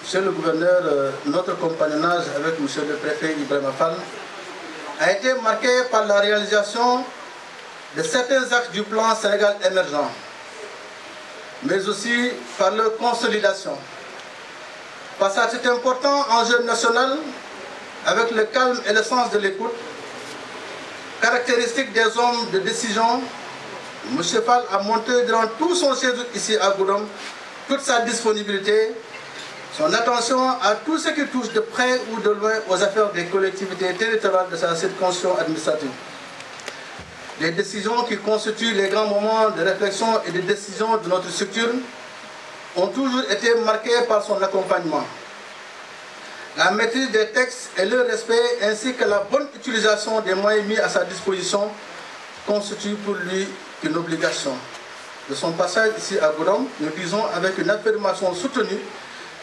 Monsieur le gouverneur, notre compagnonnage avec monsieur le préfet Ibrahima Fall a été marqué par la réalisation de certains axes du plan Sénégal émergent, mais aussi par leur consolidation. Face à cet important enjeu national, avec le calme et le sens de l'écoute, caractéristique des hommes de décision, M. Fall a montré durant tout son séjour ici à Goudomp toute sa disponibilité, son attention à tout ce qui touche de près ou de loin aux affaires des collectivités territoriales de sa circonscription administrative. Les décisions qui constituent les grands moments de réflexion et de décision de notre structure ont toujours été marquées par son accompagnement. La maîtrise des textes et leur respect ainsi que la bonne utilisation des moyens mis à sa disposition constituent pour lui une obligation. De son passage ici à Goudomp, nous disons avec une affirmation soutenue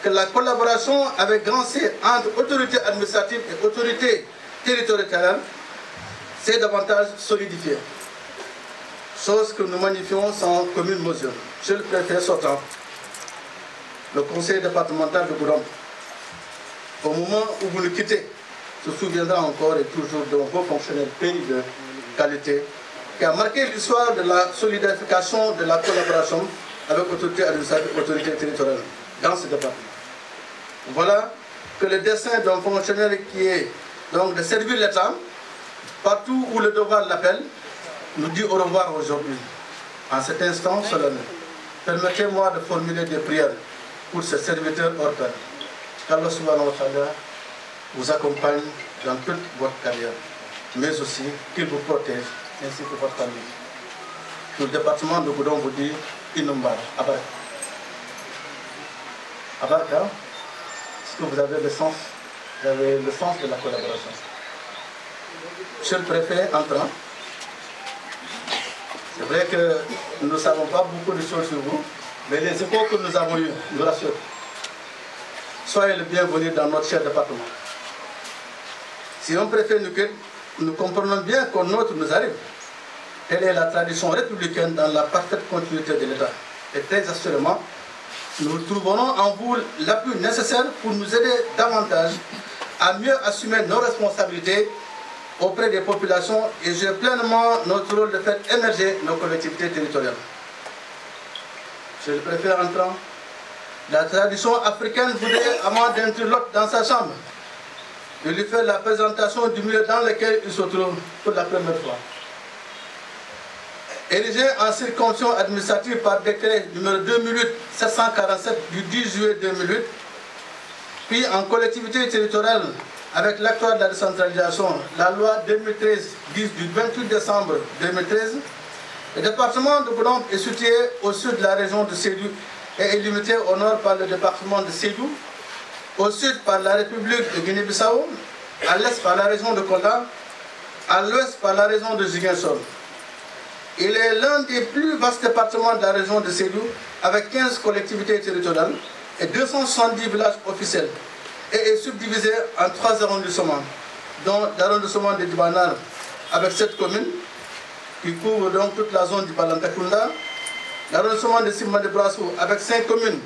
que la collaboration avec grand C entre autorités administratives et autorités territoriales s'est davantage solidifiée. Chose que nous magnifions sans commune mesure. Monsieur le préfet sortant, le conseil départemental de Goudomp, au moment où vous le quittez, se souviendra encore et toujours de vos fonctionnaires pays de qualité qui a marqué l'histoire de la solidification de la collaboration avec autorités administratives et autorités territoriales dans ce département. Voilà que le dessein d'un fonctionnaire qui est donc de servir l'État, partout où le devoir l'appelle, nous dit au revoir aujourd'hui. En cet instant solennel, permettez-moi de formuler des prières pour ce serviteur hors pair. Qu'Allah subhanahu wa ta'ala vous accompagne dans toute votre carrière, mais aussi qu'il vous protège ainsi que votre famille. Le département de Goudomp vous dit Inoumbara, Abaraka. Abaraka, est-ce que vous avez le sens de la collaboration? Monsieur le préfet entrant, c'est vrai que nous ne savons pas beaucoup de choses sur vous, mais les échos que nous avons eus nous rassurent. Soyez le bienvenu dans notre cher département. Si un préfet nous quitte, nous comprenons bien qu'un autre nous arrive. Telle est la tradition républicaine dans la parfaite continuité de l'État. Et très assurément, nous trouverons en vous l'appui nécessaire pour nous aider davantage à mieux assumer nos responsabilités auprès des populations et jouer pleinement notre rôle de faire émerger nos collectivités territoriales. Monsieur le préfet entrant, la tradition africaine voudrait, avant d'introduire l'hôte dans sa chambre, de lui faire la présentation du milieu dans lequel il se trouve pour la première fois. Érigé en circonscription administrative par décret numéro 2008-747 du 10 juillet 2008, puis en collectivité territoriale avec l'accord de la décentralisation, la loi 2013-10 du 28 décembre 2013, le département de Goudomp est situé au sud de la région de Sédhiou et est limité au nord par le département de Sédhiou, au sud par la République de Guinée-Bissau, à l'est par la région de Kolda, à l'ouest par la région de Ziguinchor. Il est l'un des plus vastes départements de la région de Sédhiou, avec 15 collectivités territoriales et 270 villages officiels, et est subdivisé en 3 arrondissements, dont l'arrondissement de Dibanar, avec 7 communes, qui couvrent donc toute la zone du Balantakunda, l'arrondissement de Sima de Brassou, avec 5 communes,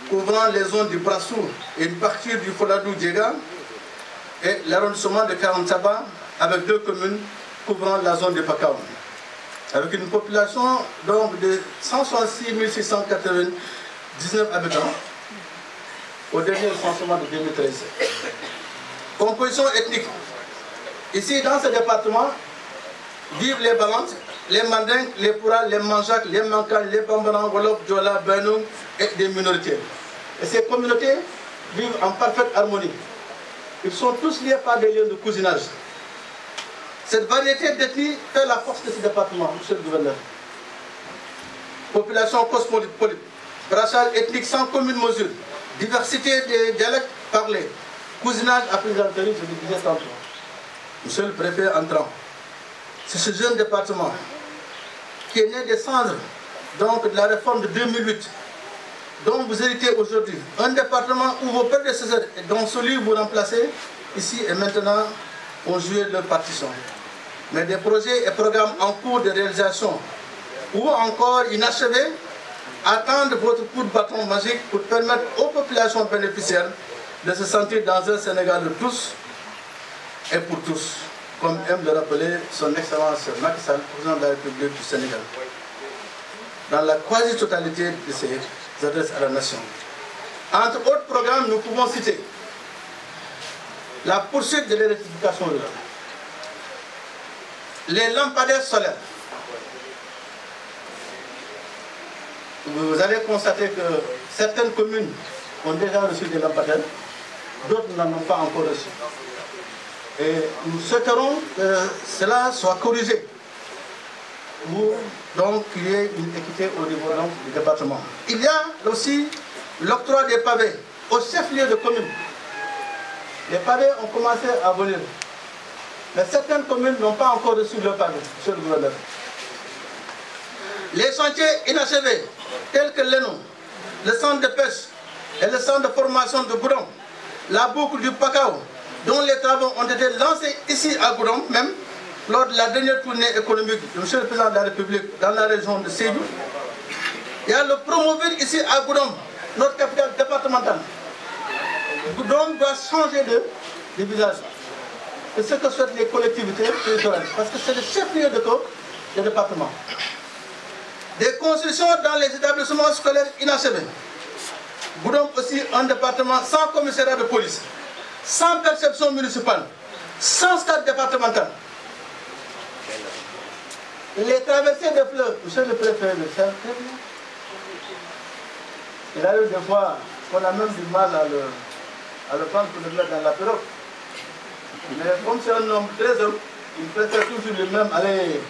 couvrant les zones du Brassou et une partie du Foladou-Djega, et l'arrondissement de Karantaba, avec 2 communes, couvrant la zone de Pakao, avec une population donc de 166 699 habitants au dernier recensement de 2013. Composition ethnique. Ici, dans ce département, vivent les Balantes, les Mandingues, les Poura, les Manjak, les Mankans, les Bambaran, Wolof, Diola, Benoum et des minorités. Et ces communautés vivent en parfaite harmonie. Ils sont tous liés par des liens de cousinage. Cette variété d'ethnies fait la force de ce département, monsieur le gouverneur. Population cosmopolite, brassage ethnique sans commune mesure, diversité des dialectes parlés, cousinage à plaisanterie, je le disais tantôt. Monsieur le préfet entrant, c'est ce jeune département qui est né des cendres donc, de la réforme de 2008, dont vous héritez aujourd'hui. Un département où vos prédécesseurs, dont celui que vous remplacez, ici et maintenant, ont joué leur partition. Mais des projets et programmes en cours de réalisation ou encore inachevés attendent votre coup de bâton magique pour permettre aux populations bénéficiaires de se sentir dans un Sénégal de tous et pour tous, comme aime le rappeler son Excellence Macky Sall, président de la République du Sénégal, dans la quasi-totalité de ses adresses à la nation. Entre autres programmes, nous pouvons citer la poursuite de l'électrification rurale, les lampadaires solaires. Vous allez constater que certaines communes ont déjà reçu des lampadaires, d'autres n'en ont pas encore reçu. Et nous souhaiterons que cela soit corrigé pour donc qu'il y ait une équité au niveau donc, du département. Il y a aussi l'octroi des pavés au chef-lieu de commune. Les pavés ont commencé à venir, mais certaines communes n'ont pas encore reçu le pavé, monsieur le gouverneur. Les chantiers inachevés, tels que l'ENO, le centre de pêche et le centre de formation de Goudom, la boucle du Pacao, dont les travaux ont été lancés ici à Goudom, même lors de la dernière tournée économique de M. le Président de la République dans la région de Sédou. Il y a le Promoville ici à Goudom, notre capitale départementale. Goudom doit changer de visage. C'est ce que souhaitent les collectivités territoriales, parce que c'est le chef-lieu de département. Des constructions dans les établissements scolaires inachevés. Goudom aussi un département sans commissariat de police, sans perception municipale, sans stade départemental. Les traversées de fleuves, monsieur le préfet, il arrive des fois qu'on a même du mal à le prendre pour le mettre dans la pirogue. Mais comme c'est un homme très homme, il préfère toujours lui-même aller,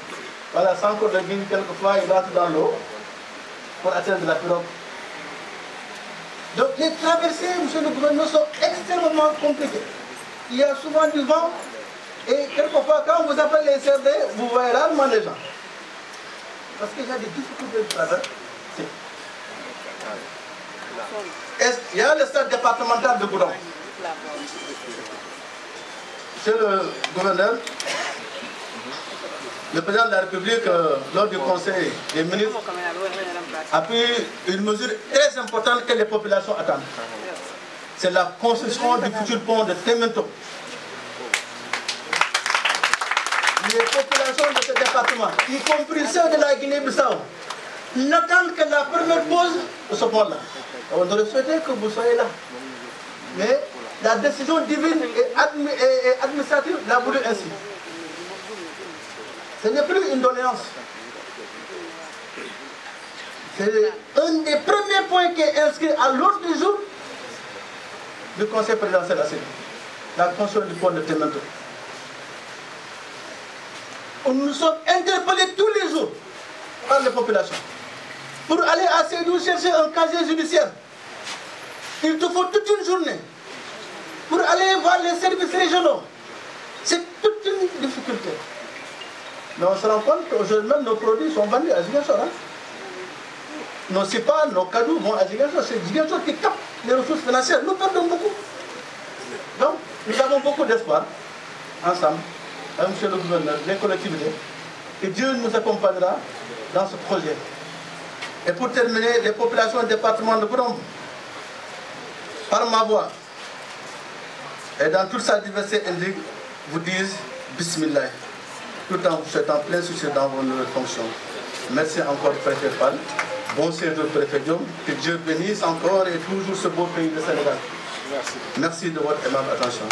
voilà, sans qu'on le dise, quelquefois il rentre dans l'eau pour atteindre la pirogue. Donc les traversées, monsieur le gouverneur, sont extrêmement compliquées. Il y a souvent du vent et quelquefois quand vous appelez les CRD, vous voyez rarement les gens. Parce qu'il y a des difficultés de traverser. Il y a le stade départemental de Goudom. Monsieur le gouverneur, le président de la République, lors du Conseil des ministres, a pris une mesure très importante que les populations attendent. C'est la construction du futur pont de Temento. Les populations de ce département, y compris ceux de la Guinée-Bissau, n'attendent que la première pause de ce pont-là. On aurait souhaité que vous soyez là. Mais la décision divine et administrative l'a voulu ainsi. Ce n'est plus une doléance. C'est un des premiers points qui est inscrit à l'ordre du jour du Conseil présidentiel à Sédou, la construction du pont de Temento. Nous sommes interpellés tous les jours par les populations. Pour aller à Sédou chercher un casier judiciaire, il te faut toute une journée. Pour aller voir les services régionaux, c'est toute une difficulté. Mais on se rend compte qu'aujourd'hui même nos produits sont vendus à Ziguinchor. Nos CIPA, nos cadeaux vont à Ziguinchor. C'est Ziguinchor qui capte les ressources financières. Nous perdons beaucoup. Donc, nous avons beaucoup d'espoir, ensemble, avec M. le gouverneur, les collectivités, que Dieu nous accompagnera dans ce projet. Et pour terminer, les populations du département de Goudom, par ma voix, et dans toute sa diversité indique, vous disent Bismillah, tout en vous souhaitant plein succès dans vos nouvelles fonctions. Merci encore, préfet Fall. Bon séjour, préfet Diom. Que Dieu bénisse encore et toujours ce beau pays de Sénégal. Merci. Merci de votre aimable attention.